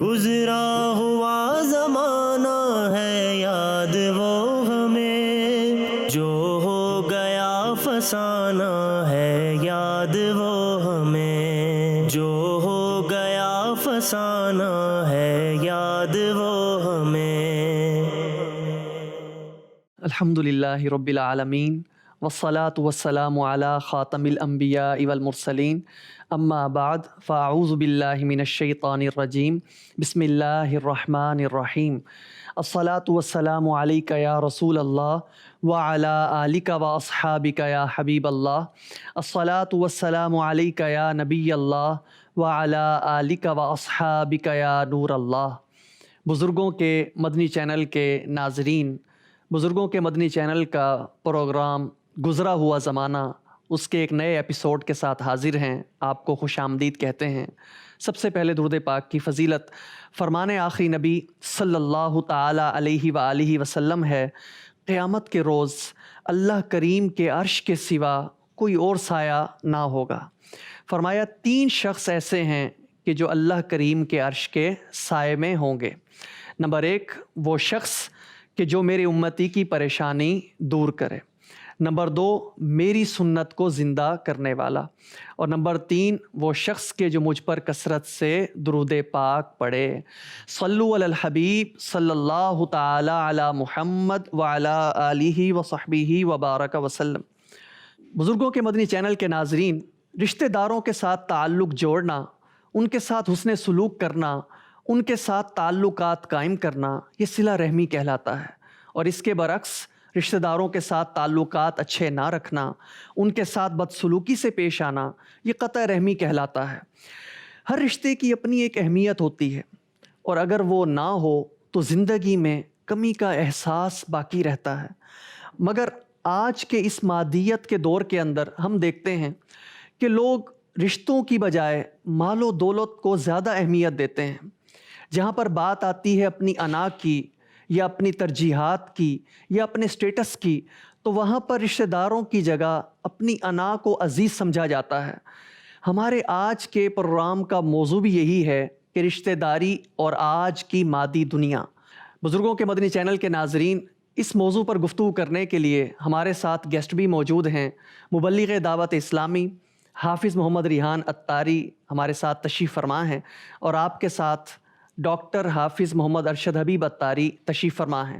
گزرا ہوا زمانہ ہے یاد وہ ہمیں، جو ہو گیا فسانہ ہے یاد وہ ہمیں، جو ہو گیا فسانہ ہے یاد وہ ہمیں۔ الحمد للہ رب العالمین والصلاة والسلام علی خاتم الانبیاء والمرسلین، اما بعد فاعوذ باللہ من الشیطان الرجیم، بسم اللہ الرحمن الرحیم۔ الصلاة والسلام علیک یا رسول اللہ وعلی آلک واصحابک یا حبیب اللہ۔ الصلاة والسلام علیک یا نبی اللہ وعلی آلک واصحابک یا نور اللہ۔ بزرگوں کے مدنی چینل کے ناظرین، بزرگوں کے مدنی چینل کا پروگرام گزرا ہوا زمانہ، اس کے ایک نئے ایپیسوڈ کے ساتھ حاضر ہیں، آپ کو خوش آمدید کہتے ہیں۔ سب سے پہلے درود پاک کی فضیلت فرمان آخری نبی صلی اللہ تعالی علیہ وآلہ وسلم ہے، قیامت کے روز اللہ کریم کے عرش کے سوا کوئی اور سایہ نہ ہوگا۔ فرمایا 3 شخص ایسے ہیں کہ جو اللہ کریم کے عرش کے سائے میں ہوں گے۔ نمبر 1 وہ شخص کہ جو میری امتی کی پریشانی دور کرے، نمبر 2 میری سنت کو زندہ کرنے والا، اور نمبر 3 وہ شخص کہ جو مجھ پر کثرت سے درود پاک پڑھے۔ صلو علی الحبیب صلی اللہ تعالی علی محمد وعلی آلہ وصحبہ وبارک وسلم۔ بزرگوں کے مدنی چینل کے ناظرین، رشتہ داروں کے ساتھ تعلق جوڑنا، ان کے ساتھ حسن سلوک کرنا، ان کے ساتھ تعلقات قائم کرنا، یہ صلہ رحمی کہلاتا ہے۔ اور اس کے برعکس رشتہ داروں کے ساتھ تعلقات اچھے نہ رکھنا، ان کے ساتھ بدسلوکی سے پیش آنا، یہ قطع رحمی کہلاتا ہے۔ ہر رشتے کی اپنی ایک اہمیت ہوتی ہے، اور اگر وہ نہ ہو تو زندگی میں کمی کا احساس باقی رہتا ہے۔ مگر آج کے اس مادیت کے دور کے اندر ہم دیکھتے ہیں کہ لوگ رشتوں کی بجائے مال و دولت کو زیادہ اہمیت دیتے ہیں۔ جہاں پر بات آتی ہے اپنی انا کی، یا اپنی ترجیحات کی، یا اپنے سٹیٹس کی، تو وہاں پر رشتہ داروں کی جگہ اپنی انا کو عزیز سمجھا جاتا ہے۔ ہمارے آج کے پروگرام کا موضوع بھی یہی ہے کہ رشتہ داری اور آج کی مادی دنیا۔ بزرگوں کے مدنی چینل کے ناظرین، اس موضوع پر گفتگو کرنے کے لیے ہمارے ساتھ گیسٹ بھی موجود ہیں۔ مبلغ دعوت اسلامی حافظ محمد ریحان عطاری ہمارے ساتھ تشریف فرما ہیں، اور آپ کے ساتھ ڈاکٹر حافظ محمد ارشد حبیب عطاری تشریف فرما ہیں۔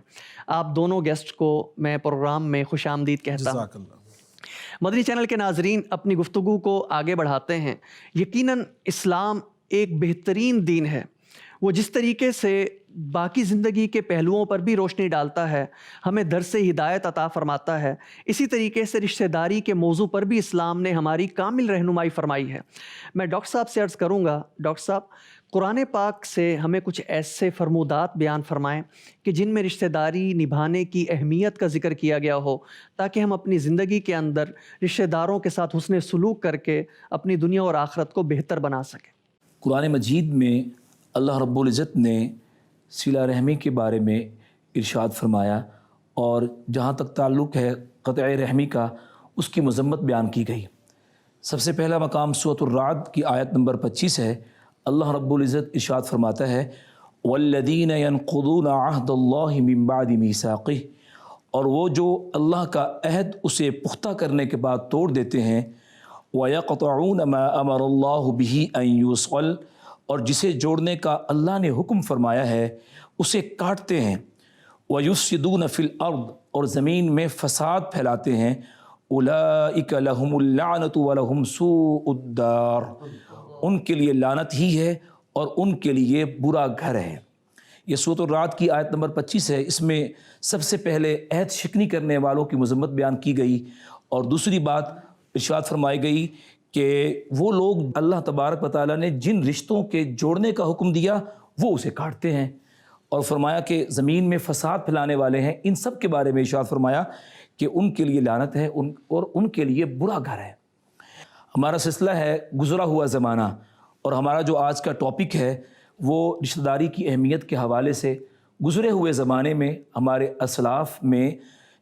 آپ دونوں گیسٹ کو میں پروگرام میں خوش آمدید کہتا ہوں۔ جزاک اللہ۔ مدنی چینل کے ناظرین، اپنی گفتگو کو آگے بڑھاتے ہیں۔ یقیناً اسلام ایک بہترین دین ہے۔ وہ جس طریقے سے باقی زندگی کے پہلوؤں پر بھی روشنی ڈالتا ہے، ہمیں درس ہدایت عطا فرماتا ہے، اسی طریقے سے رشتہ داری کے موضوع پر بھی اسلام نے ہماری کامل رہنمائی فرمائی ہے۔ میں ڈاکٹر صاحب سے عرض کروں گا، ڈاکٹر صاحب قرآن پاک سے ہمیں کچھ ایسے فرمودات بیان فرمائیں کہ جن میں رشتہ داری نبھانے کی اہمیت کا ذکر کیا گیا ہو، تاکہ ہم اپنی زندگی کے اندر رشتہ داروں کے ساتھ حسن سلوک کر کے اپنی دنیا اور آخرت کو بہتر بنا سکیں۔ قرآن مجید میں اللہ رب العزت نے صلہ رحمی کے بارے میں ارشاد فرمایا، اور جہاں تک تعلق ہے قطع رحمی کا، اس کی مذمت بیان کی گئی۔ سب سے پہلا مقام سورۃ الرعد کی آیت نمبر 25 ہے۔ اللہ رب العزت ارشاد فرماتا ہے والذین ینقضون عہد اللہ من بعد میثاقہ، اور وہ جو اللہ کا عہد اسے پختہ کرنے کے بعد توڑ دیتے ہیں، وَيَقْطَعُونَ مَا أَمَرَ اللَّهُ بِهِ أَن يُوصَلَ، اور جسے جوڑنے کا اللہ نے حکم فرمایا ہے اسے کاٹتے ہیں، وَيُفْسِدُونَ فِي الْأَرْضِ، اور زمین میں فساد پھیلاتے ہیں، أُولَئِكَ لَهُمُ اللَّعْنَةُ وَلَهُمْ سُوءُ الدَّارِ، ان کے لیے لعنت ہی ہے اور ان کے لیے برا گھر ہے۔ یہ سورۃ الرعد کی آیت نمبر 25 ہے۔ اس میں سب سے پہلے عہد شکنی کرنے والوں کی مذمت بیان کی گئی، اور دوسری بات ارشاد فرمائی گئی کہ وہ لوگ اللہ تبارک و تعالیٰ نے جن رشتوں کے جوڑنے کا حکم دیا وہ اسے کاٹتے ہیں، اور فرمایا کہ زمین میں فساد پھیلانے والے ہیں، ان سب کے بارے میں ارشاد فرمایا کہ ان کے لیے لعنت ہے اور ان کے لیے برا گھر ہے۔ ہمارا سلسلہ ہے گزرا ہوا زمانہ، اور ہمارا جو آج کا ٹاپک ہے وہ رشتہ داری کی اہمیت کے حوالے سے گزرے ہوئے زمانے میں ہمارے اسلاف میں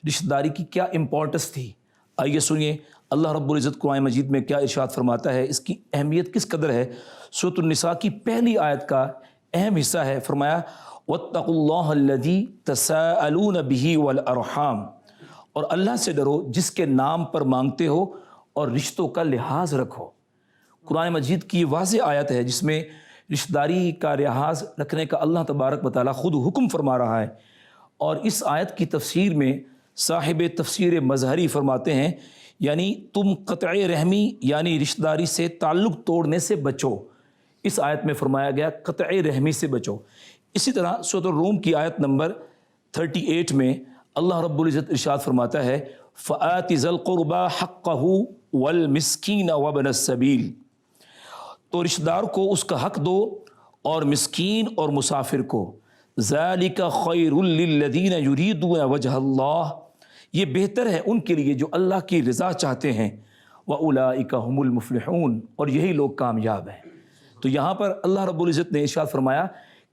رشتہ داری کی کیا امپورٹنس تھی۔ آئیے سنیے اللہ رب العزت قرآن مجید میں کیا ارشاد فرماتا ہے، اس کی اہمیت کس قدر ہے۔ سورۃ النساء کی پہلی آیت کا اہم حصہ ہے. فرمایا واتقوا اللہ الذی تساءلون بہ والارحام، اور اللہ سے ڈرو جس کے نام پر مانگتے ہو اور رشتوں کا لحاظ رکھو. قرآن مجید کی واضح آیت ہے جس میں رشتہ داری کا لحاظ رکھنے کا اللہ تبارک و تعالیٰ خود حکم فرما رہا ہے. اور اس آیت کی تفسیر میں صاحب تفسیر مظہری فرماتے ہیں یعنی تم قطع رحمی یعنی رشتہ داری سے تعلق توڑنے سے بچو. اس آیت میں فرمایا گیا قطع رحمی سے بچو. اسی طرح سورۃ الروم کی آیت نمبر 38 میں اللہ رب العزت ارشاد فرماتا ہے فآت ذی القربى حقہ والمسکین وابن السبیل، تو رشتہ دار کو اس کا حق دو اور مسکین اور مسافر کو. ذالک خیر للذین یریدون وجہ اللہ، یہ بہتر ہے ان کے لیے جو اللہ کی رضا چاہتے ہیں. وَأُولَئِكَ هُمُ الْمُفْلِحُونَ، اور یہی لوگ کامیاب ہیں. تو یہاں پر اللہ رب العزت نے ارشاد فرمایا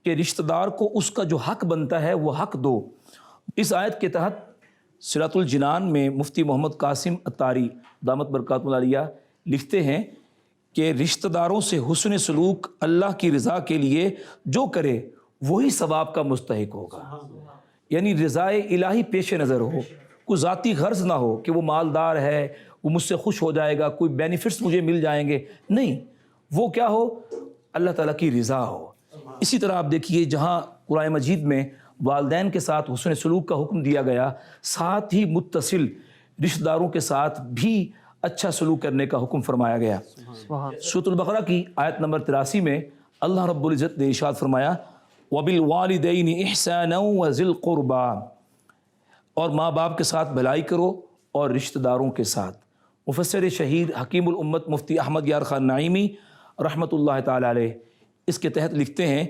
کہ رشتہ دار کو اس کا جو حق بنتا ہے وہ حق دو. اس آیت کے تحت صراط الجنان میں مفتی محمد قاسم عطاری دامت برکاتہ العالیہ لکھتے ہیں کہ رشتہ داروں سے حسن سلوک اللہ کی رضا کے لیے جو کرے وہی ثواب کا مستحق ہوگا. یعنی رضائے الہی پیش نظر ہو، کوئی ذاتی غرض نہ ہو کہ وہ مالدار ہے وہ مجھ سے خوش ہو جائے گا، کوئی بینیفٹس مجھے مل جائیں گے، نہیں، وہ کیا ہو اللہ تعالیٰ کی رضا ہو. اسی طرح آپ دیکھیے جہاں قرآن مجید میں والدین کے ساتھ حسن سلوک کا حکم دیا گیا، ساتھ ہی متصل رشتہ داروں کے ساتھ بھی اچھا سلوک کرنے کا حکم فرمایا گیا. سورۃ البقرہ کی آیت نمبر 83 میں اللہ رب العزت نے ارشاد فرمایا وَبِالْوَالِدَيْنِ إِحْسَانًا وَذِي الْقُرْبَى، اور ماں باپ کے ساتھ بھلائی کرو اور رشتہ داروں کے ساتھ. مفسر شہیر حکیم الامت مفتی احمد یار خان نعیمی رحمۃ اللہ تعالی علیہ اس کے تحت لکھتے ہیں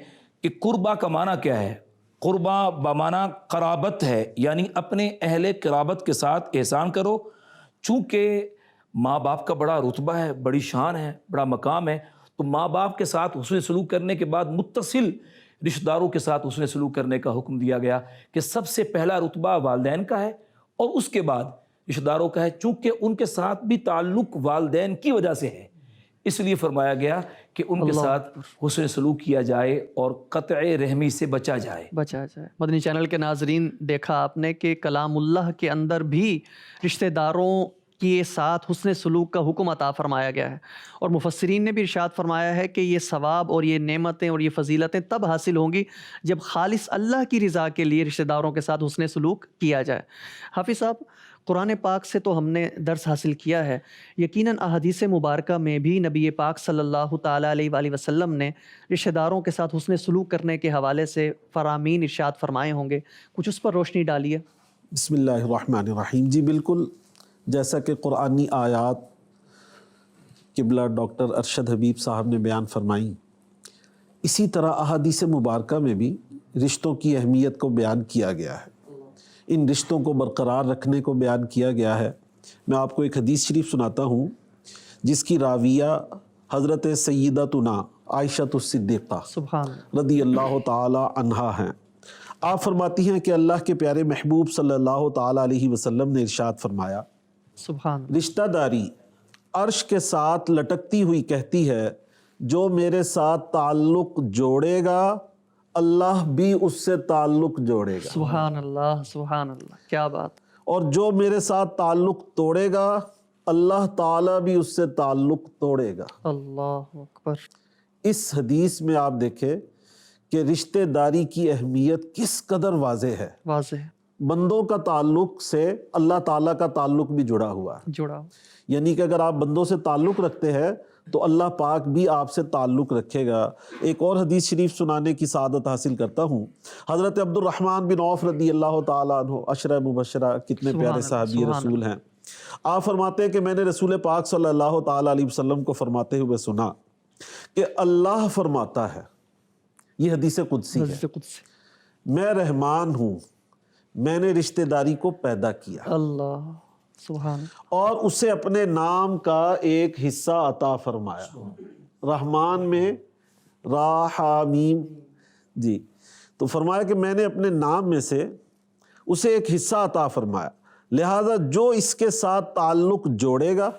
کہ قربہ کا معنی کیا ہے؟ قربہ بمعنی قرابت ہے، یعنی اپنے اہل قرابت کے ساتھ احسان کرو. چونکہ ماں باپ کا بڑا رتبہ ہے، بڑی شان ہے، بڑا مقام ہے، تو ماں باپ کے ساتھ حسن سلوک کرنے کے بعد متصل رشتہ داروں کے ساتھ حسن سلوک کرنے کا حکم دیا گیا کہ سب سے پہلا رتبہ والدین کا ہے اور اس کے بعد رشتہ داروں کا ہے، چونکہ ان کے ساتھ بھی تعلق والدین کی وجہ سے ہے، اس لیے فرمایا گیا کہ ان کے ساتھ حسن سلوک کیا جائے اور قطع رحمی سے بچا جائے. مدنی چینل کے ناظرین، دیکھا آپ نے کہ کلام اللہ کے اندر بھی رشتہ داروں کے ساتھ حسن سلوک کا حکم عطا فرمایا گیا ہے، اور مفسرین نے بھی ارشاد فرمایا ہے کہ یہ ثواب اور یہ نعمتیں اور یہ فضیلتیں تب حاصل ہوں گی جب خالص اللہ کی رضا کے لیے رشتہ داروں کے ساتھ حسن سلوک کیا جائے. حافظ صاحب، قرآن پاک سے تو ہم نے درس حاصل کیا ہے، یقیناً احادیث مبارکہ میں بھی نبی پاک صلی اللہ تعالیٰ علیہ وآلہ وسلم نے رشتہ داروں کے ساتھ حسن سلوک کرنے کے حوالے سے فرامین ارشاد فرمائے ہوں گے، کچھ اس پر روشنی ڈالیے. بسم اللہ الرحمن الرحیم. جی بالکل، جیسا کہ قرآنی آیات قبلہ ڈاکٹر ارشد حبیب صاحب نے بیان فرمائیں، اسی طرح احادیث مبارکہ میں بھی رشتوں کی اہمیت کو بیان کیا گیا ہے، ان رشتوں کو برقرار رکھنے کو بیان کیا گیا ہے. میں آپ کو ایک حدیث شریف سناتا ہوں جس کی راویہ حضرت سیدتنا عائشہ الصدیقہ رضی اللہ تعالی عنہا ہیں. آپ فرماتی ہیں کہ اللہ کے پیارے محبوب صلی اللہ تعالی علیہ وسلم نے ارشاد فرمایا، رشتہ داری عرش کے ساتھ لٹکتی ہوئی کہتی ہے جو میرے ساتھ تعلق جوڑے گا اللہ بھی اس سے تعلق جوڑے گا. سبحان اللہ، سبحان اللہ، کیا بات. اور جو میرے ساتھ تعلق توڑے گا اللہ تعالیٰ بھی اس سے تعلق توڑے گا. اللہ اکبر. اس حدیث میں آپ دیکھیں کہ رشتہ داری کی اہمیت کس قدر واضح ہے. واضح. بندوں کا تعلق سے اللہ تعالیٰ کا تعلق بھی جڑا ہوا ہے، یعنی کہ اگر آپ بندوں سے تعلق رکھتے ہیں تو اللہ پاک بھی آپ سے تعلق رکھے گا. ایک اور حدیث شریف سنانے کی سعادت حاصل کرتا ہوں. حضرت عبد الرحمن بن عوف رضی اللہ تعالیٰ عنہ، عشرہ مبشرہ، کتنے پیارے صحابی رسول ہیں. آپ فرماتے ہیں کہ میں نے رسول پاک صلی اللہ تعالیٰ علیہ وسلم کو فرماتے ہوئے سنا کہ اللہ فرماتا ہے، یہ حدیث قدسی ہے، میں رحمان ہوں، میں نے رشتہ داری کو پیدا کیا، اللہ سبحان، اور اسے اپنے نام کا ایک حصہ عطا فرمایا. رحمان میں را ہا میم، جی تو فرمایا کہ میں نے اپنے نام میں سے اسے ایک حصہ عطا فرمایا، لہذا جو اس کے ساتھ تعلق جوڑے گا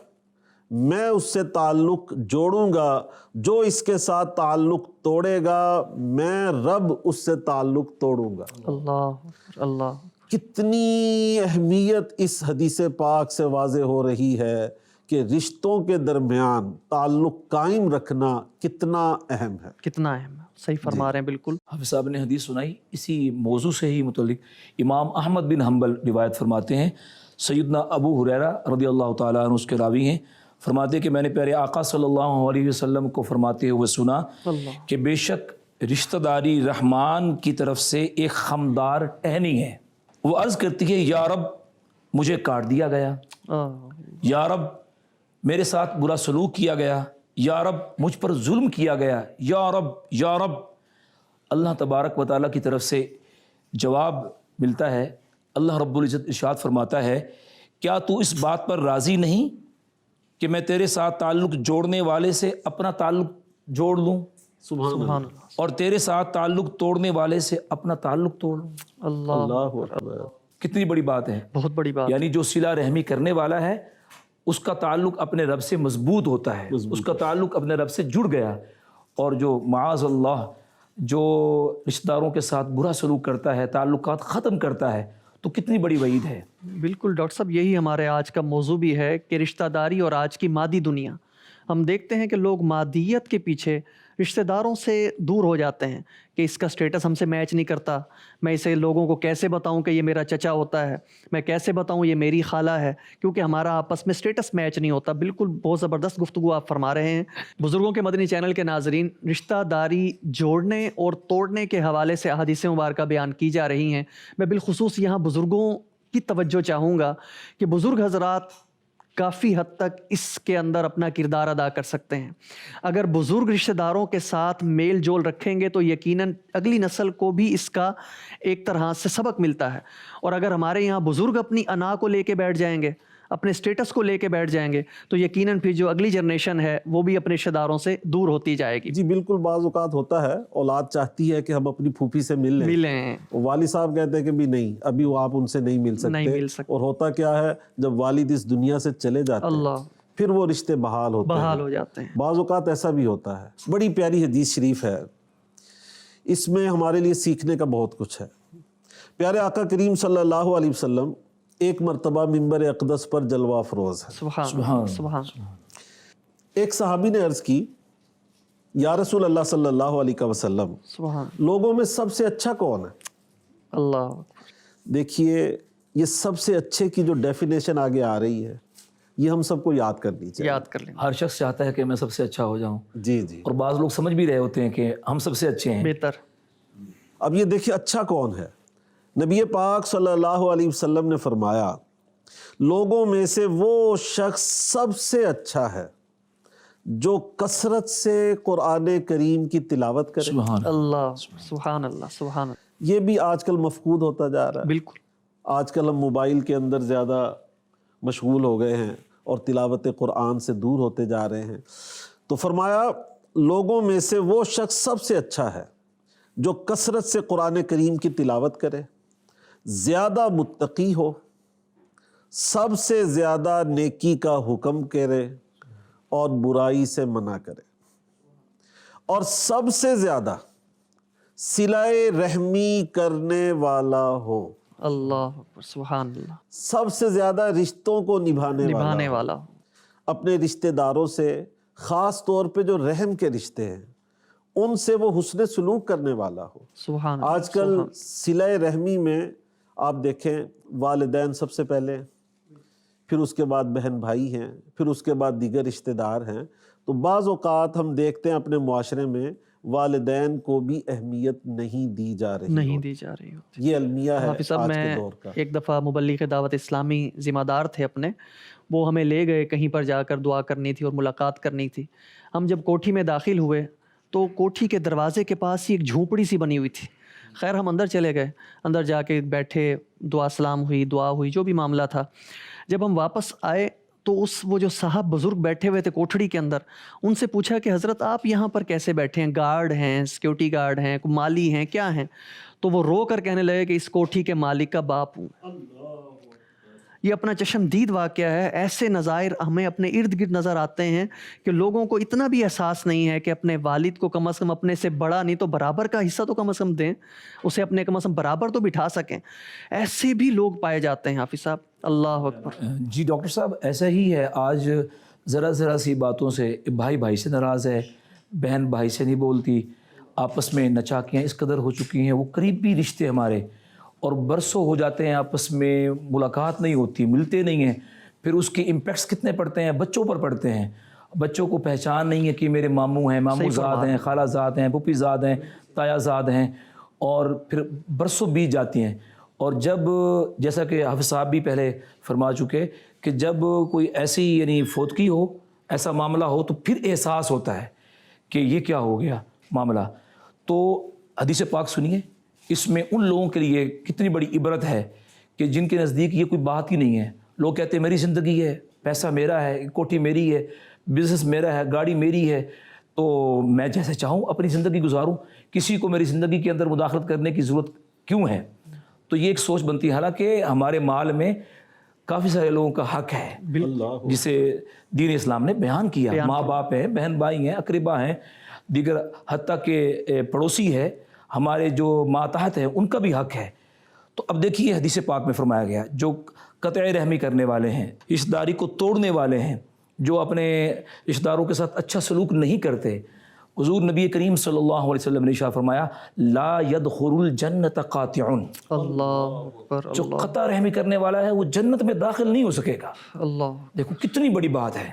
میں اس سے تعلق جوڑوں گا، جو اس کے ساتھ تعلق توڑے گا میں رب اس سے تعلق توڑوں گا۔ اللہ اللہ، کتنی اہمیت اس حدیث پاک سے واضح ہو رہی ہے کہ رشتوں کے درمیان تعلق قائم رکھنا کتنا اہم ہے۔ کتنا اہم ہے، صحیح فرما رہے ہیں بالکل۔ حافظ صاحب نے حدیث سنائی، اسی موضوع سے ہی متعلق امام احمد بن حنبل روایت فرماتے ہیں، سیدنا ابو ہریرہ رضی اللہ تعالیٰ عنہ اس کے راوی ہیں، فرماتے ہیں کہ میں نے پیارے آقا صلی اللہ علیہ وسلم کو فرماتے ہوئے سنا کہ بے شک رشتہ داری رحمان کی طرف سے ایک خمدار ٹہنی ہے، وہ عرض کرتی ہے یا رب مجھے کاٹ دیا گیا، یا رب میرے ساتھ برا سلوک کیا گیا، یا رب مجھ پر ظلم کیا گیا، یا رب یا رب۔ اللہ تبارک و تعالیٰ کی طرف سے جواب ملتا ہے، اللہ رب العزت ارشاد فرماتا ہے کیا تو اس بات پر راضی نہیں کہ میں تیرے ساتھ تعلق جوڑنے والے سے اپنا تعلق جوڑ لوں، سبحان اللہ، اور تیرے ساتھ تعلق توڑنے والے سے اپنا تعلق توڑ لوں۔ اللہ، اللہ اکبر۔ کتنی بڑی بات ہے، بہت بڑی بات۔ یعنی جو صلہ رحمی کرنے والا ہے اس کا تعلق اپنے رب سے مضبوط ہوتا ہے، اس کا تعلق اپنے رب سے جڑ گیا، اور جو معاذ اللہ جو رشتہ داروں کے ساتھ برا سلوک کرتا ہے، تعلقات ختم کرتا ہے، تو کتنی بڑی وعید ہے۔ بالکل ڈاکٹر صاحب، یہی ہمارے آج کا موضوع بھی ہے کہ رشتہ داری اور آج کی مادی دنیا۔ ہم دیکھتے ہیں کہ لوگ مادیت کے پیچھے رشتہ داروں سے دور ہو جاتے ہیں کہ اس کا سٹیٹس ہم سے میچ نہیں کرتا، میں اسے لوگوں کو کیسے بتاؤں کہ یہ میرا چچا ہوتا ہے، میں کیسے بتاؤں یہ میری خالہ ہے، کیونکہ ہمارا آپس میں سٹیٹس میچ نہیں ہوتا۔ بالکل بہت زبردست گفتگو آپ فرما رہے ہیں۔ بزرگوں کے مدنی چینل کے ناظرین، رشتہ داری جوڑنے اور توڑنے کے حوالے سے احادیث مبارکہ بیان کی جا رہی ہیں۔ میں بالخصوص یہاں بزرگوں کی توجہ چاہوں گا کہ بزرگ حضرات کافی حد تک اس کے اندر اپنا کردار ادا کر سکتے ہیں۔ اگر بزرگ رشتہ داروں کے ساتھ میل جول رکھیں گے تو یقیناً اگلی نسل کو بھی اس کا ایک طرح سے سبق ملتا ہے، اور اگر ہمارے یہاں بزرگ اپنی انا کو لے کے بیٹھ جائیں گے، اپنے سٹیٹس کو لے کے بیٹھ جائیں گے، تو یقیناً پھر جو اگلی جنریشن ہے وہ بھی اپنے رشتہ داروں سے دور ہوتی جائے گی۔ جی بالکل، بعض اوقات ہوتا ہے اولاد چاہتی ہے کہ ہم اپنی پھوپھی سے مل لیں، والد صاحب کہتے ہیں کہ بھی نہیں، ابھی وہ آپ ان سے نہیں مل سکتے، اور ہوتا کیا ہے جب والد اس دنیا سے چلے جاتے ہیں پھر وہ رشتے بحال ہو جاتے ہیں۔ بعض اوقات ایسا بھی ہوتا ہے۔ بڑی پیاری حدیث شریف ہے، اس میں ہمارے لیے سیکھنے کا بہت کچھ ہے۔ پیارے آقا کریم صلی اللہ علیہ وسلم ایک مرتبہ منبر اقدس پر جلوہ افروز ہے۔ سبحان۔ ایک صحابی نے عرض کی یا رسول اللہ صلی اللہ علیہ وسلم، لوگوں میں سب سے اچھا کون ہے؟ اللہ، دیکھیے یہ سب سے اچھے کی جو ڈیفینیشن آگے آ رہی ہے یہ ہم سب کو یاد کرنی چاہیے، یاد کر لیں۔ ہر شخص چاہتا ہے کہ میں سب سے اچھا ہو جاؤں، جی جی، اور بعض لوگ سمجھ بھی رہے ہوتے ہیں کہ ہم سب سے اچھے ہیں، بہتر۔ اب یہ دیکھیے اچھا کون ہے؟ نبی پاک صلی اللہ علیہ وسلم نے فرمایا لوگوں میں سے وہ شخص سب سے اچھا ہے جو کثرت سے قرآن کریم کی تلاوت کرے۔ سبحان اللہ، سبحان اللہ، سبحان اللہ۔ یہ بھی آج کل مفقود ہوتا جا رہا ہے۔ بالکل، آج کل ہم موبائل کے اندر زیادہ مشغول ہو گئے ہیں اور تلاوت قرآن سے دور ہوتے جا رہے ہیں۔ تو فرمایا لوگوں میں سے وہ شخص سب سے اچھا ہے جو کثرت سے قرآن کریم کی تلاوت کرے، زیادہ متقی ہو، سب سے زیادہ نیکی کا حکم کرے اور برائی سے منع کرے، اور سب سے زیادہ صلہ رحمی کرنے والا ہو۔ اللہ اکبر، سبحان اللہ۔ سب سے زیادہ رشتوں کو نبھانے والا، اپنے رشتہ داروں سے، خاص طور پہ جو رحم کے رشتے ہیں ان سے وہ حسن سلوک کرنے والا ہو۔ سبحان اللہ۔ آج کل صلہ رحمی میں آپ دیکھیں والدین سب سے پہلے، پھر اس کے بعد بہن بھائی ہیں، پھر اس کے بعد دیگر رشتہ دار ہیں۔ تو بعض اوقات ہم دیکھتے ہیں اپنے معاشرے میں والدین کو بھی اہمیت نہیں دی جا رہی ہوتی۔ یہ المیہ ہے حافظ صاحب، آج کے میں دور کا۔ ایک دفعہ مبلغ دعوت اسلامی ذمہ دار تھے اپنے، وہ ہمیں لے گئے کہیں پر جا کر دعا کرنی تھی اور ملاقات کرنی تھی۔ ہم جب کوٹھی میں داخل ہوئے تو کوٹھی کے دروازے کے پاس ہی ایک جھونپڑی سی بنی ہوئی تھی۔ خیر ہم اندر چلے گئے، اندر جا کے بیٹھے، دعا سلام ہوئی، دعا ہوئی، جو بھی معاملہ تھا۔ جب ہم واپس آئے تو وہ جو صاحب بزرگ بیٹھے ہوئے تھے کوٹھڑی کے اندر، ان سے پوچھا کہ حضرت آپ یہاں پر کیسے بیٹھے ہیں؟ گارڈ ہیں، سیکیورٹی گارڈ ہیں، مالی ہیں، کیا ہیں؟ تو وہ رو کر کہنے لگے کہ اس کوٹھی کے مالک کا باپ ہوں۔ یہ اپنا چشمدید واقعہ ہے. ایسے نظائر ہمیں اپنے ارد گرد نظر آتے ہیں کہ لوگوں کو اتنا بھی احساس نہیں ہے کہ اپنے والد کو کم از کم اپنے سے بڑا نہیں تو برابر کا حصہ تو کم از کم دیں, اسے اپنے کم از کم برابر تو بٹھا سکیں. ایسے بھی لوگ پائے جاتے ہیں حافظ صاحب. اللہ اکبر. جی ڈاکٹر صاحب ایسا ہی ہے. آج ذرا سی باتوں سے بھائی بھائی سے ناراض ہے, بہن بھائی سے نہیں بولتی, آپس میں نچاکیاں اس قدر ہو چکی ہیں, وہ قریبی رشتے ہمارے, اور برسوں ہو جاتے ہیں آپس میں ملاقات نہیں ہوتی, ملتے نہیں ہیں. پھر اس کے امپیکٹس کتنے پڑتے ہیں, بچوں پر پڑتے ہیں. بچوں کو پہچان نہیں ہے کہ میرے ماموں ہیں, ماموں زاد ہیں, خالہ زاد ہیں, پھوپھی زاد ہیں, تایا زاد ہیں, اور پھر برسوں بیت جاتی ہیں. اور جب جیسا کہ حافظ صاحب بھی پہلے فرما چکے کہ جب کوئی ایسی یعنی فوتگی ہو, ایسا معاملہ ہو, تو پھر احساس ہوتا ہے کہ یہ کیا ہو گیا معاملہ. تو حدیث پاک سنیے, اس میں ان لوگوں کے لیے کتنی بڑی عبرت ہے کہ جن کے نزدیک یہ کوئی بات ہی نہیں ہے. لوگ کہتے ہیں میری زندگی ہے, پیسہ میرا ہے, کوٹھی میری ہے, بزنس میرا ہے, گاڑی میری ہے, تو میں جیسے چاہوں اپنی زندگی گزاروں, کسی کو میری زندگی کے اندر مداخلت کرنے کی ضرورت کیوں ہے. تو یہ ایک سوچ بنتی ہے. حالانکہ ہمارے مال میں کافی سارے لوگوں کا حق ہے جسے دین اسلام نے بیان کیا. ماں باپ ہیں, بہن بھائی ہیں, اقربا ہیں, دیگر حتیٰ کہ پڑوسی ہے, ہمارے جو ماتحت ہیں ان کا بھی حق ہے. تو اب دیکھیے حدیث پاک میں فرمایا گیا, جو قطع رحمی کرنے والے ہیں, رشتہ داری کو توڑنے والے ہیں, جو اپنے رشتہ داروں کے ساتھ اچھا سلوک نہیں کرتے, حضور نبی کریم صلی اللہ علیہ وسلم نے ارشاد فرمایا لا يدخل الجنت قاطع. اللہ اکبر. جو قطع رحمی کرنے والا ہے وہ جنت میں داخل نہیں ہو سکے گا. اللہ. دیکھو کتنی بڑی بات ہے.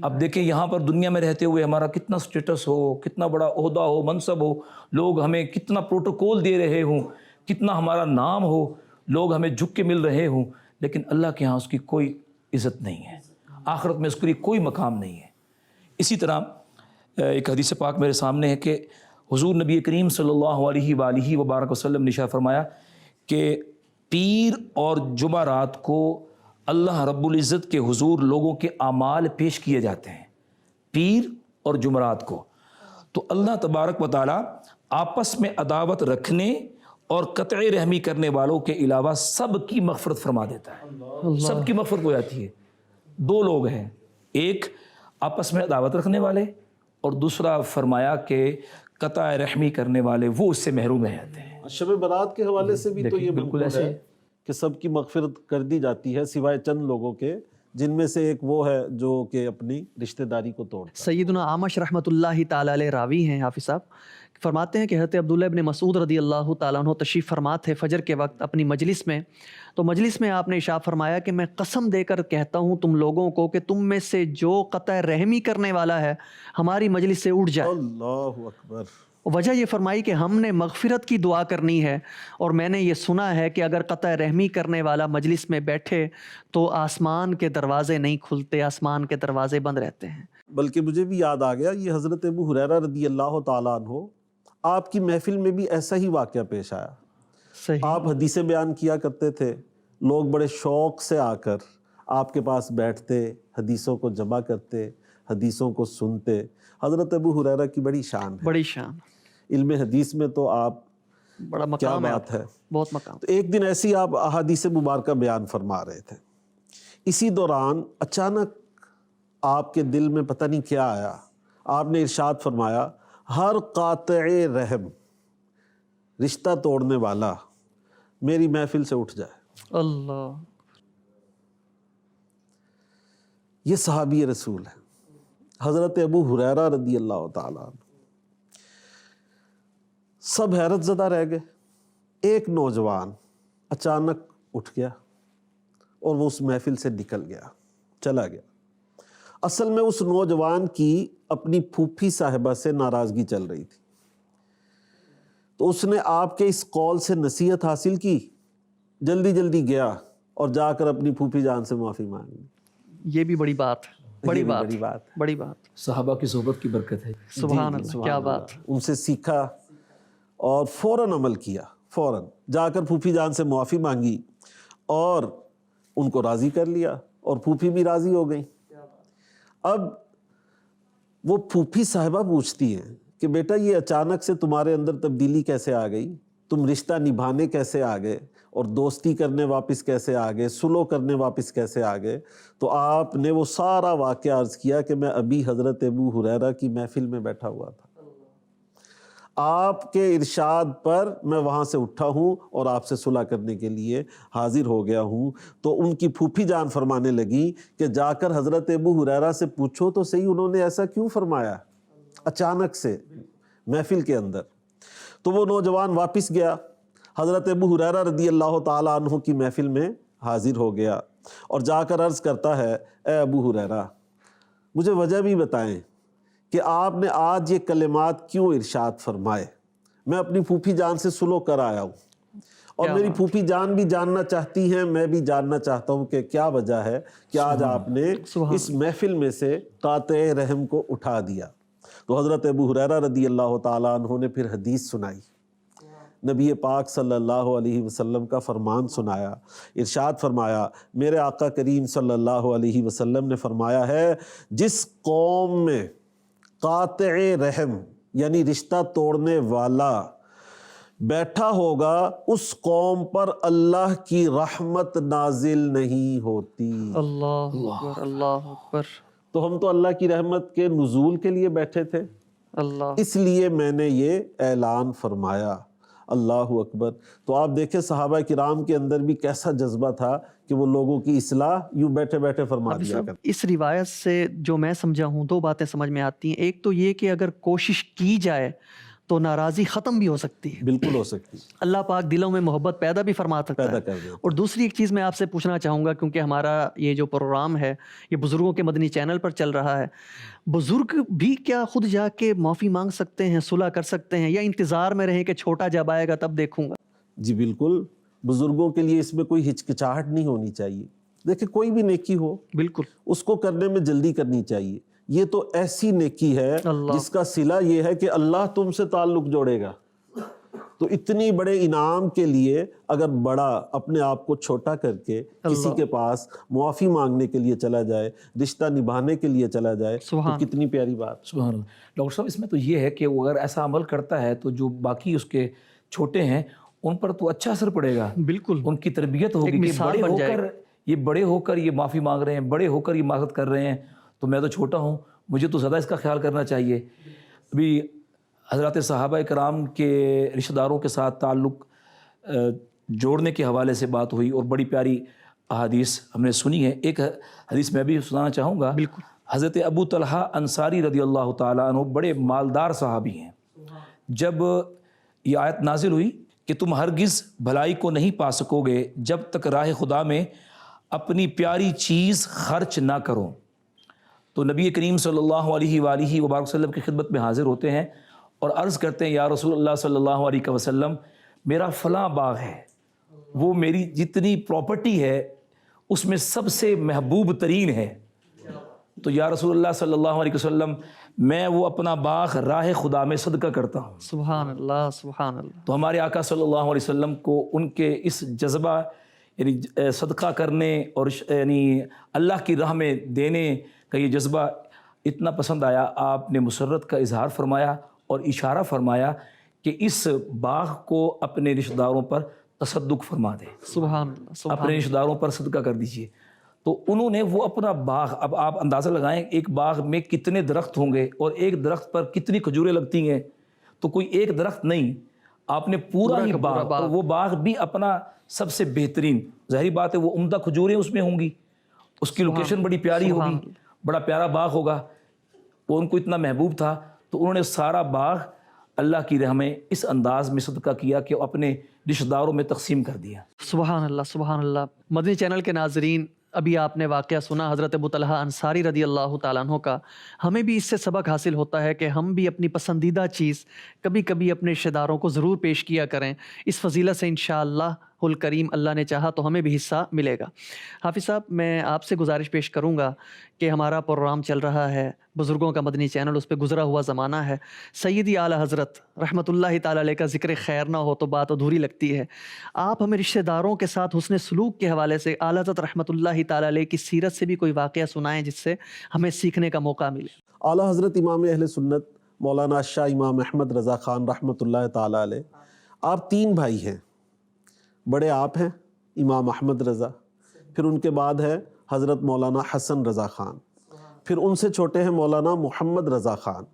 اب دیکھیں یہاں پر دنیا میں رہتے ہوئے ہمارا کتنا سٹیٹس ہو, کتنا بڑا عہدہ ہو, منصب ہو, لوگ ہمیں کتنا پروٹوکول دے رہے ہوں, کتنا ہمارا نام ہو, لوگ ہمیں جھک کے مل رہے ہوں, لیکن اللہ کے ہاں اس کی کوئی عزت نہیں ہے, آخرت میں اس کے لیے کوئی مقام نہیں ہے. اسی طرح ایک حدیث پاک میرے سامنے ہے کہ حضور نبی کریم صلی اللہ علیہ وآلہ وبارک وسلم نے ارشاد فرمایا کہ پیر اور جمعرات کو اللہ رب العزت کے حضور لوگوں کے اعمال پیش کیے جاتے ہیں. پیر اور جمعرات کو تو اللہ تبارک و تعالیٰ آپس میں عداوت رکھنے اور قطع رحمی کرنے والوں کے علاوہ سب کی مغفرت فرما دیتا ہے. سب کی مغفرت ہو جاتی ہے. دو لوگ ہیں, ایک آپس میں عداوت رکھنے والے, اور دوسرا فرمایا کہ قطع رحمی کرنے والے وہ اس سے محروم رہ جاتے ہیں. شب برات کے حوالے سے بھی تو یہ بالکل ایسے ہے کہ سب کی مغفرت کر دی جاتی ہے سوائے چند لوگوں کے, جن میں سے ایک وہ ہے جو کہ اپنی رشتہ داری کو توڑتا ہے. سیدنا عامش رحمۃ اللہ تعالی علیہ راوی ہیں حافظ صاحب, فرماتے ہیں کہ حضرت عبداللہ ابن مسعود رضی اللہ تعالیٰ عنہ تشریف فرما تھے فجر کے وقت اپنی مجلس میں. تو مجلس میں آپ نے ارشاد فرمایا کہ میں قسم دے کر کہتا ہوں تم لوگوں کو کہ تم میں سے جو قطع رحمی کرنے والا ہے ہماری مجلس سے اٹھ جائے. اللہ اکبر. وجہ یہ فرمائی کہ ہم نے مغفرت کی دعا کرنی ہے, اور میں نے یہ سنا ہے کہ اگر قطع رحمی کرنے والا مجلس میں بیٹھے تو آسمان کے دروازے نہیں کھلتے, آسمان کے دروازے بند رہتے ہیں. بلکہ مجھے بھی یاد آ گیا, یہ حضرت ابو ہریرہ رضی اللہ تعالیٰ عنہ آپ کی محفل میں بھی ایسا ہی واقعہ پیش آیا. صحیح. آپ حدیثیں بیان کیا کرتے تھے, لوگ بڑے شوق سے آ کر آپ کے پاس بیٹھتے, حدیثوں کو جمع کرتے, حدیثوں کو سنتے. حضرت ابو ہریرہ کی بڑی شان ہے, بڑی شان, علم حدیث میں تو آپ بڑا کیا مقام بات ہے, بہت مقام. تو ایک دن ایسی آپ احادیث مبارکہ بیان فرما رہے تھے. اسی دوران اچانک آپ کے دل میں پتہ نہیں کیا آیا, آپ نے ارشاد فرمایا ہر قاطع رحم, رشتہ توڑنے والا میری محفل سے اٹھ جائے. اللہ. یہ صحابی رسول ہے حضرت ابو ہریرہ رضی اللہ تعالیٰ عنہ. سب حیرت زدہ رہ گئے. ایک نوجوان اچانک اٹھ گیا اور وہ اس محفل سے نکل گیا, چلا گیا. اصل میں اس نوجوان کی اپنی پھوپھی صاحبہ سے ناراضگی چل رہی تھی, تو اس نے آپ کے اس قول سے نصیحت حاصل کی, جلدی جلدی گیا اور جا کر اپنی پھوپھی جان سے معافی مانگی. یہ بھی بڑی بات, بڑی بات, بڑی بات. صحابہ کی صحبت کی برکت ہے. سبحان اللہ, کیا بات. ان سے سیکھا اور فوراً عمل کیا, فوراً جا کر پھوپھی جان سے معافی مانگی اور ان کو راضی کر لیا, اور پھوپھی بھی راضی ہو گئی. اب وہ پھوپھی صاحبہ پوچھتی ہیں کہ بیٹا یہ اچانک سے تمہارے اندر تبدیلی کیسے آ گئی, تم رشتہ نبھانے کیسے آ گئے اور دوستی کرنے واپس کیسے آ گئے، صلح کرنے واپس کیسے آ گئے؟ تو آپ نے وہ سارا واقعہ عرض کیا کہ میں ابھی حضرت ابو ہریرہ کی محفل میں بیٹھا ہوا تھا، آپ کے ارشاد پر میں وہاں سے اٹھا ہوں اور آپ سے صلح کرنے کے لیے حاضر ہو گیا ہوں۔ تو ان کی پھوپھی جان فرمانے لگی کہ جا کر حضرت ابو ہریرہ سے پوچھو تو صحیح انہوں نے ایسا کیوں فرمایا اچانک سے محفل کے اندر۔ تو وہ نوجوان واپس گیا، حضرت ابو ہریرہ رضی اللہ تعالیٰ عنہ کی محفل میں حاضر ہو گیا اور جا کر عرض کرتا ہے، اے ابو ہریرہ مجھے وجہ بھی بتائیں کہ آپ نے آج یہ کلمات کیوں ارشاد فرمائے؟ میں اپنی پھوپھی جان سے صلح کر آیا ہوں اور میری پھوپھی جان بھی جاننا چاہتی ہیں، میں بھی جاننا چاہتا ہوں کہ کیا وجہ ہے کہ آج آپ نے اس محفل میں سے قاطع رحم کو اٹھا دیا۔ تو حضرت ابو ہریرہ رضی اللہ تعالیٰ عنہ نے پھر حدیث سنائی، نبی پاک صلی اللہ علیہ وسلم کا فرمان سنایا، ارشاد فرمایا، میرے آقا کریم صلی اللہ علیہ وسلم نے فرمایا ہے، جس قوم میں قاطع رحم یعنی رشتہ توڑنے والا بیٹھا ہوگا اس قوم پر اللہ کی رحمت نازل نہیں ہوتی۔ اللہ اکبر، اللہ اکبر، تو ہم تو اللہ کی رحمت کے نزول کے لیے بیٹھے تھے، اللہ، اس لیے میں نے یہ اعلان فرمایا۔ اللہ اکبر۔ تو آپ دیکھیں صحابہ کرام کے اندر بھی کیسا جذبہ تھا کہ وہ لوگوں کی اصلاح یوں بیٹھے بیٹھے فرما دیا کرتے۔ اس روایت سے جو میں سمجھا ہوں دو باتیں سمجھ میں آتی ہیں، ایک تو یہ کہ اگر کوشش کی جائے تو ناراضی ختم بھی ہو سکتی ہے، بالکل ہو سکتی، اللہ پاک دلوں میں محبت پیدا بھی فرما سکتا پیدا ہے۔ کر دیں۔ اور دوسری ایک چیز میں آپ سے پوچھنا چاہوں گا، کیونکہ ہمارا یہ جو پروگرام ہے یہ بزرگوں کے مدنی چینل پر چل رہا ہے، بزرگ بھی کیا خود جا کے معافی مانگ سکتے ہیں، صلح کر سکتے ہیں، یا انتظار میں رہیں کہ چھوٹا جب آئے گا تب دیکھوں گا؟ جی بالکل، بزرگوں کے لیے اس میں کوئی ہچکچاہٹ نہیں ہونی چاہیے۔ دیکھیں کوئی بھی نیکی ہو بالکل، اس کو کرنے میں جلدی کرنی چاہیے۔ یہ تو ایسی نیکی ہے اللہ، جس کا صلہ یہ ہے کہ اللہ تم سے تعلق جوڑے گا۔ تو اتنی بڑے انعام کے لیے اگر بڑا اپنے آپ کو چھوٹا کر کے کسی کے پاس معافی مانگنے کے لیے چلا جائے، رشتہ نبھانے کے لیے چلا جائے، تو کتنی پیاری بات۔ سبحان اللہ۔ ڈاکٹر صاحب اس میں تو یہ ہے کہ وہ اگر ایسا عمل کرتا ہے تو جو باقی اس کے چھوٹے ہیں ان پر تو اچھا اثر پڑے گا، بالکل، ان کی تربیت ہوگی کہ بڑے ہو کر یہ معافی مانگ رہے ہیں، بڑے ہو کر یہ معذرت کر رہے ہیں، تو میں تو چھوٹا ہوں، مجھے تو زیادہ اس کا خیال کرنا چاہیے۔ ابھی حضرات صحابہ کرام کے رشتہ داروں کے ساتھ تعلق جوڑنے کے حوالے سے بات ہوئی اور بڑی پیاری احادیث ہم نے سنی ہے۔ ایک حدیث میں بھی سنانا چاہوں گا۔ بالکل، حضرت ابو طلحہ انصاری رضی اللہ تعالیٰ عنہ بڑے مالدار صحابی ہیں۔ جب یہ آیت نازل ہوئی کہ تم ہرگز بھلائی کو نہیں پا سکو گے جب تک راہ خدا میں اپنی پیاری چیز خرچ نہ کرو، تو نبی کریم صلی اللہ علیہ وآلہ وبارک وسلم کی خدمت میں حاضر ہوتے ہیں اور عرض کرتے ہیں، یا رسول اللہ صلی اللہ علیہ وسلم، میرا فلاں باغ ہے، وہ میری جتنی پراپرٹی ہے اس میں سب سے محبوب ترین ہے، تو یا رسول اللہ صلی اللہ علیہ وسلم میں وہ اپنا باغ راہ خدا میں صدقہ کرتا ہوں۔ سبحان اللہ، سبحان اللہ۔ تو ہمارے آقا صلی اللہ علیہ وسلم کو ان کے اس جذبہ یعنی صدقہ کرنے اور یعنی اللہ کی راہ میں دینے کا یہ جذبہ اتنا پسند آیا، آپ نے مسرت کا اظہار فرمایا اور اشارہ فرمایا کہ اس باغ کو اپنے رشتہ داروں پر تصدق فرما دیں، سبحان اللہ، سبحان اپنے رشتہ داروں پر صدقہ کر دیجئے۔ تو انہوں نے وہ اپنا باغ، اب آپ اندازہ لگائیں ایک باغ میں کتنے درخت ہوں گے اور ایک درخت پر کتنی کھجوریں لگتی ہیں، تو کوئی ایک درخت نہیں، آپ نے پورا ہی باغ، اور وہ باغ بھی اپنا سب سے بہترین، ظاہری بات ہے وہ عمدہ کھجوریں اس میں ہوں گی، اس کی لوکیشن بڑی پیاری ہوگی، بڑا پیارا باغ ہوگا، وہ ان کو اتنا محبوب تھا، تو انہوں نے سارا باغ اللہ کی راہ میں اس انداز میں صدقہ کیا کہ وہ اپنے رشتہ داروں میں تقسیم کر دیا۔ سبحان اللہ، سبحان اللہ۔ مدنی چینل کے ناظرین، ابھی آپ نے واقعہ سنا حضرت ابو طلحہ انصاری رضی اللہ تعالیٰ عنہ کا۔ ہمیں بھی اس سے سبق حاصل ہوتا ہے کہ ہم بھی اپنی پسندیدہ چیز کبھی کبھی اپنے رشتہ داروں کو ضرور پیش کیا کریں، اس فضیلت سے انشاءاللہ الکریم اللہ نے چاہا تو ہمیں بھی حصہ ملے گا۔ حافظ صاحب، میں آپ سے گزارش پیش کروں گا کہ ہمارا پروگرام چل رہا ہے بزرگوں کا مدنی چینل، اس پہ گزرا ہوا زمانہ ہے، سیدی اعلیٰ حضرت رحمۃ اللہ تعالیٰ علیہ کا ذکر خیر نہ ہو تو بات ادھوری لگتی ہے۔ آپ ہمیں رشتہ داروں کے ساتھ حسن سلوک کے حوالے سے اعلیٰ حضرت رحمۃ اللہ تعالیٰ علیہ کی سیرت سے بھی کوئی واقعہ سنائیں جس سے ہمیں سیکھنے کا موقع ملے۔ اعلیٰ حضرت امام اہل سنت مولانا شاہ امام احمد رضا خان رحمۃ اللہ تعالیٰ علیہ آپ 3 بھائی ہیں، بڑے آپ ہیں امام احمد رضا، پھر ان کے بعد ہے حضرت مولانا حسن رضا خان، پھر ان سے چھوٹے ہیں مولانا محمد رضا خان.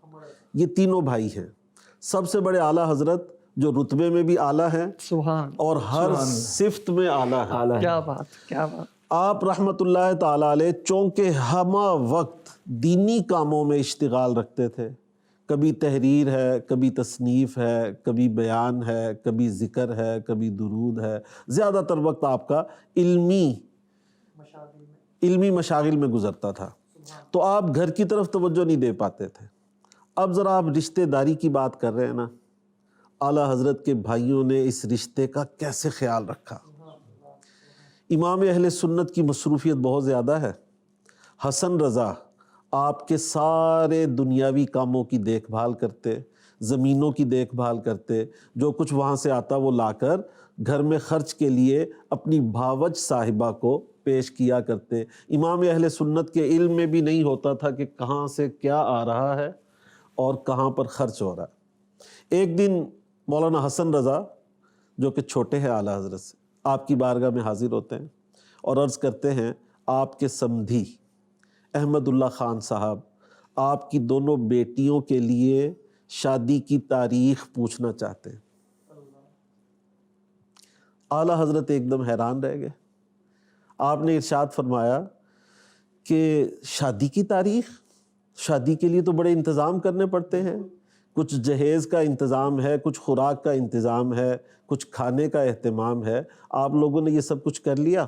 یہ تینوں بھائی ہیں. سب سے بڑے اعلیٰ حضرت جو رتبے میں بھی اعلیٰ ہیں سبحان اور ہر صفت میں اعلیٰ ہیں. کیا بات کیا بات. آپ رحمۃ اللہ تعالیٰ علیہ چونکہ ہمہ وقت دینی کاموں میں اشتغال رکھتے تھے. کبھی تحریر ہے، کبھی تصنیف ہے، کبھی بیان ہے، کبھی ذکر ہے، کبھی درود ہے. زیادہ تر وقت آپ کا علمی مشاغل میں گزرتا تھا، تو آپ گھر کی طرف توجہ نہیں دے پاتے تھے. اب ذرا آپ رشتہ داری کی بات کر رہے ہیں نا، اعلیٰ حضرت کے بھائیوں نے اس رشتے کا کیسے خیال رکھا. امام اہل سنت کی مصروفیت بہت زیادہ ہے. حسن رضا آپ کے سارے دنیاوی کاموں کی دیکھ بھال کرتے، زمینوں کی دیکھ بھال کرتے، جو کچھ وہاں سے آتا وہ لا کر گھر میں خرچ کے لیے اپنی بھاوج صاحبہ کو پیش کیا کرتے. امام اہل سنت کے علم میں بھی نہیں ہوتا تھا کہ کہاں سے کیا آ رہا ہے اور کہاں پر خرچ ہو رہا ہے. ایک دن مولانا حسن رضا جو کہ چھوٹے ہیں اعلیٰ حضرت سے، آپ کی بارگاہ میں حاضر ہوتے ہیں اور عرض کرتے ہیں آپ کے سمدھی احمد اللہ خان صاحب آپ کی دونوں بیٹیوں کے لیے شادی کی تاریخ پوچھنا چاہتے ہیں. اعلیٰ حضرت ایک دم حیران رہ گئے. آپ نے ارشاد فرمایا کہ شادی کی تاریخ، شادی کے لیے تو بڑے انتظام کرنے پڑتے ہیں، کچھ جہیز کا انتظام ہے، کچھ خوراک کا انتظام ہے، کچھ کھانے کا اہتمام ہے، آپ لوگوں نے یہ سب کچھ کر لیا؟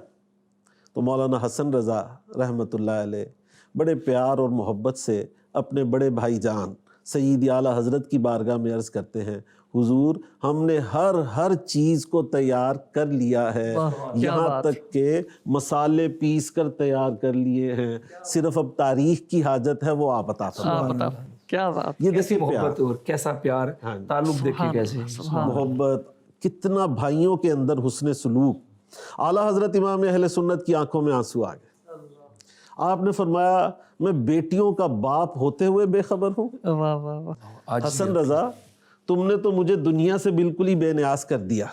تو مولانا حسن رضا رحمۃ اللہ علیہ بڑے پیار اور محبت سے اپنے بڑے بھائی جان سید اعلیٰ حضرت کی بارگاہ میں عرض کرتے ہیں، حضور ہم نے ہر چیز کو تیار کر لیا ہے، یہاں تک کہ مسالے پیس کر تیار کر لیے ہیں، صرف اب تاریخ کی حاجت ہے، وہ آپ عطا فرمائیں. کیا بات. یہ دیکھیں محبت اور کیسا پیار، تعلق دیکھیں کیسے محبت، کتنا بھائیوں کے اندر حسن سلوک. اعلیٰ حضرت امام اہل سنت کی آنکھوں میں آنسو آ گئے. آپ نے فرمایا میں بیٹیوں کا باپ ہوتے ہوئے بے خبر ہوں. واہ واہ واہ. حسن رضا تم نے تو مجھے دنیا سے بالکل ہی بے نیاز کر دیا،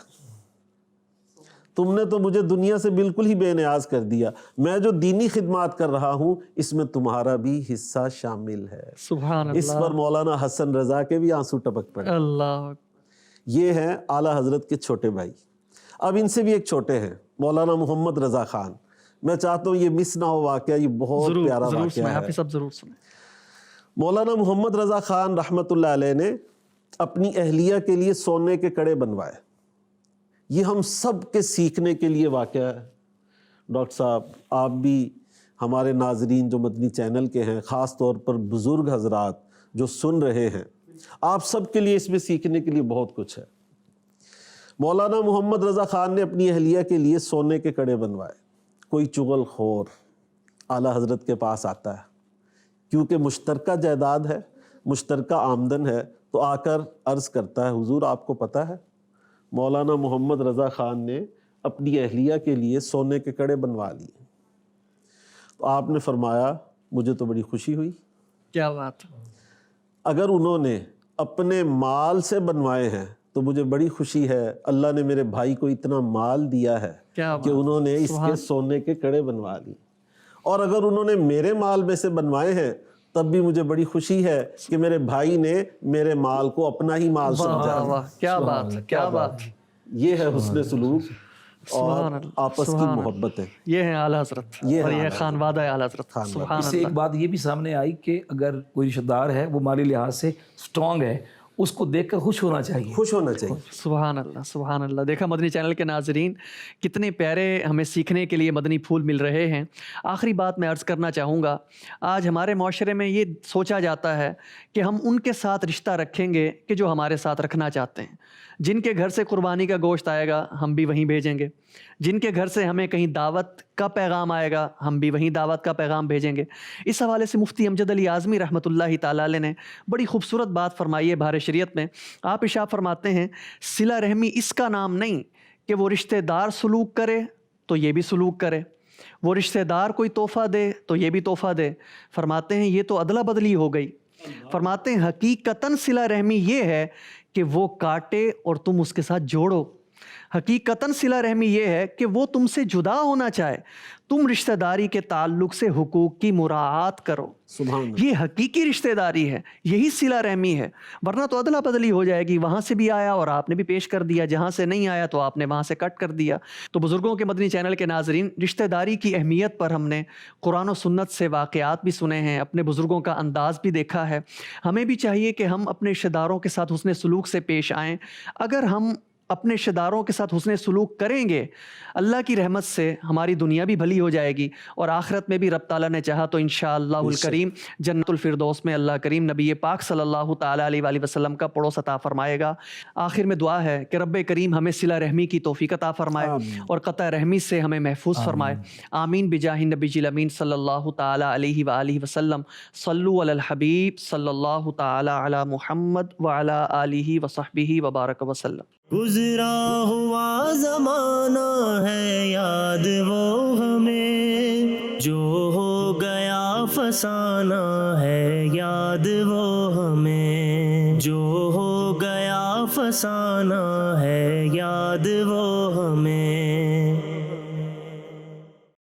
تم نے تو مجھے دنیا سے بالکل ہی بے نیاز کر دیا. میں جو دینی خدمات کر رہا ہوں اس میں تمہارا بھی حصہ شامل ہے. سبحان اللہ. اس پر مولانا حسن رضا کے بھی آنسو ٹپک پڑے. اللہ. یہ ہیں اعلیٰ حضرت کے چھوٹے بھائی. اب ان سے بھی ایک چھوٹے ہیں مولانا محمد رضا خان. میں چاہتا ہوں یہ مس نہ ہو واقعہ، یہ بہت پیارا واقعہ ہے. آپ سب ضرور سنیں. مولانا محمد رضا خان رحمۃ اللہ علیہ نے اپنی اہلیہ کے لیے سونے کے کڑے بنوائے. یہ ہم سب کے سیکھنے کے لیے واقعہ ہے. ڈاکٹر صاحب آپ بھی ہمارے ناظرین جو مدنی چینل کے ہیں، خاص طور پر بزرگ حضرات جو سن رہے ہیں، آپ سب کے لیے اس میں سیکھنے کے لیے بہت کچھ ہے. مولانا محمد رضا خان نے اپنی اہلیہ کے لیے سونے کے کڑے بنوائے. کوئی چغل خور اعلیٰ حضرت کے پاس آتا ہے، کیونکہ مشترکہ جائیداد ہے، مشترکہ آمدن ہے، تو آ کر عرض کرتا ہے حضور آپ کو پتہ ہے مولانا محمد رضا خان نے اپنی اہلیہ کے لیے سونے کے کڑے بنوا لیے. تو آپ نے فرمایا مجھے تو بڑی خوشی ہوئی. کیا بات. اگر انہوں نے اپنے مال سے بنوائے ہیں تو مجھے بڑی خوشی ہے، اللہ نے میرے بھائی کو اتنا مال دیا ہے کہ انہوں نے اس کے سونے کے کڑے بنوا لیے. اور اگر انہوں نے میرے مال میں سے بنوائے ہیں تب بھی مجھے بڑی خوشی ہے کہ میرے بھائی نے میرے مال کو اپنا ہی مال سمجھا. کیا بات کیا بات. یہ ہے حسن سلوک اور آپس کی محبت ہے. یہ ہے اعلیٰ حضرت اور یہ خانوادہ اعلیٰ حضرت. سبحان اس سے ایک بات یہ بھی سامنے آئی کہ اگر کوئی رشتہ دار ہے وہ مالی لحاظ سے سٹرونگ ہے، اس کو دیکھ کر خوش ہونا چاہیے. خوش ہونا چاہیے. سبحان اللہ سبحان اللہ. دیکھا مدنی چینل کے ناظرین کتنے پیارے ہمیں سیکھنے کے لیے مدنی پھول مل رہے ہیں. آخری بات میں عرض کرنا چاہوں گا، آج ہمارے معاشرے میں یہ سوچا جاتا ہے کہ ہم ان کے ساتھ رشتہ رکھیں گے کہ جو ہمارے ساتھ رکھنا چاہتے ہیں. جن کے گھر سے قربانی کا گوشت آئے گا ہم بھی وہیں بھیجیں گے. جن کے گھر سے ہمیں کہیں دعوت کا پیغام آئے گا ہم بھی وہیں دعوت کا پیغام بھیجیں گے. اس حوالے سے مفتی امجد علی اعظمی رحمۃ اللہ تعالیٰ علیہ نے بڑی خوبصورت بات فرمائی ہے بہار شریعت میں. آپ ارشاد فرماتے ہیں صلہ رحمی اس کا نام نہیں کہ وہ رشتہ دار سلوک کرے تو یہ بھی سلوک کرے، وہ رشتہ دار کوئی تحفہ دے تو یہ بھی تحفہ دے. فرماتے ہیں یہ تو ادلا بدلی ہو گئی. فرماتے ہیں حقیقتاً صلہ رحمی یہ ہے کہ وہ کاٹے اور تم اس کے ساتھ جوڑو۔ حقیقتاً صلہ رحمی یہ ہے کہ وہ تم سے جدا ہونا چاہے، تم رشتہ داری کے تعلق سے حقوق کی مراعات کرو۔ سبحان اللہ۔ یہ حقیقی رشتہ داری ہے، یہی صلہ رحمی ہے، ورنہ تو ادلا بدلی ہو جائے گی، وہاں سے بھی آیا اور آپ نے بھی پیش کر دیا، جہاں سے نہیں آیا تو آپ نے وہاں سے کٹ کر دیا۔ تو بزرگوں کے مدنی چینل کے ناظرین، رشتہ داری کی اہمیت پر ہم نے قرآن و سنت سے واقعات بھی سنے ہیں، اپنے بزرگوں کا انداز بھی دیکھا ہے۔ ہمیں بھی چاہیے کہ ہم اپنے رشتہ داروں کے ساتھ حسن سلوک سے پیش آئیں۔ اگر ہم اپنے رشتہ داروں کے ساتھ حسن سلوک کریں گے، اللہ کی رحمت سے ہماری دنیا بھی بھلی ہو جائے گی، اور آخرت میں بھی رب تعالیٰ نے چاہا تو انشاءاللہ الکریم جنت الفردوس میں اللہ کریم نبی پاک صلی اللہ تعالیٰ علیہ وآلہ وسلم کا پڑوس عطا فرمائے گا۔ آخر میں دعا ہے کہ رب کریم ہمیں صلہ رحمی کی توفیق عطا فرمائے اور قطع رحمی سے ہمیں محفوظ فرمائے۔ آمین بجاہ نبی الامین صلی اللہ تعالیٰ علیہ وآلہ وسلم۔ صلو علی الحبیب صلی اللہ تعالیٰ علی محمد وعلی آلہ وصحبہ وبارک وسلم۔ گزرا ہوا زمانہ ہے یاد وہ ہمیں، جو ہو گیا فسانہ ہے یاد وہ ہمیں، جو ہو گیا فسانہ ہے یاد وہ ہمیں۔